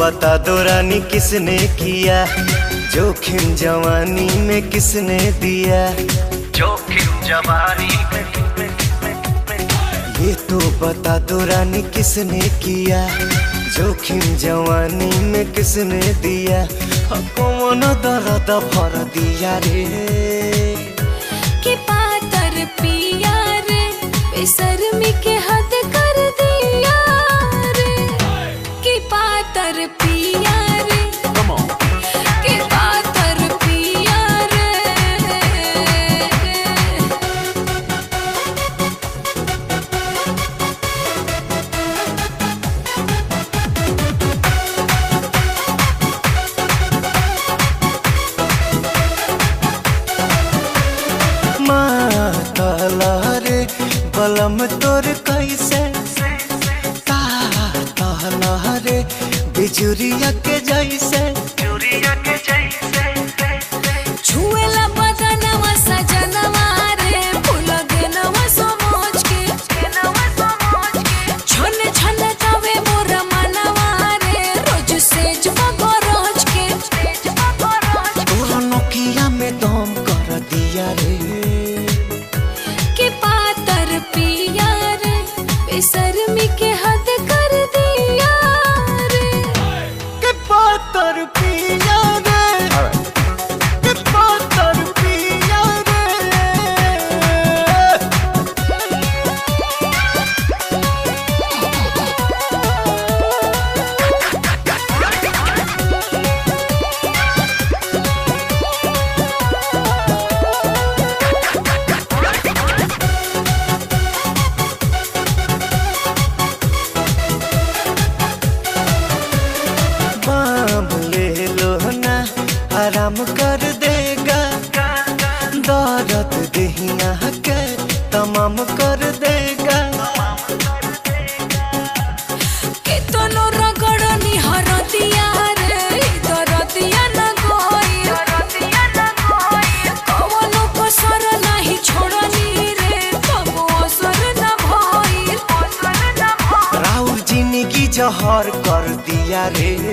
बता दो रानी किसने किया, जोखिम जवानी में किसने दिया, जोखिम जवानी में। ये तो बता दो रानी किसने किया, जोखिम जवानी में किसने दिया, कौन दर्द भर दिया रे। कि पातर पिया रे, बेशर्मी के हद कर दिया रे। कि पातर पिया रे, कि पातर पिया रे। मातला रे बलम तोर कैसे, तातला रे बिजुरिया के जैसे, छुएला बदनवा सजनवा रे, फूल देनवा समझ के। छन छन तवे मोर मनवा रे, रोज सेज बगरज के। तोरा नोकिया में दम कर दिया रे। कि पातर पिया रे, बेशर्मी के हद कर दिया रे। के पातर पिया रे, के पातर पिया रे। बाम ले लो ना, आराम कर देगा, दर्द देहिया के तमाम कर देगा। के तनो रगड़नी हरदिया रे, दरदिया न गई। कवनो कसर नहीं छोड़नी रे, कबो असर न भइल। राउर जिंदगी जहर कर दिया रे।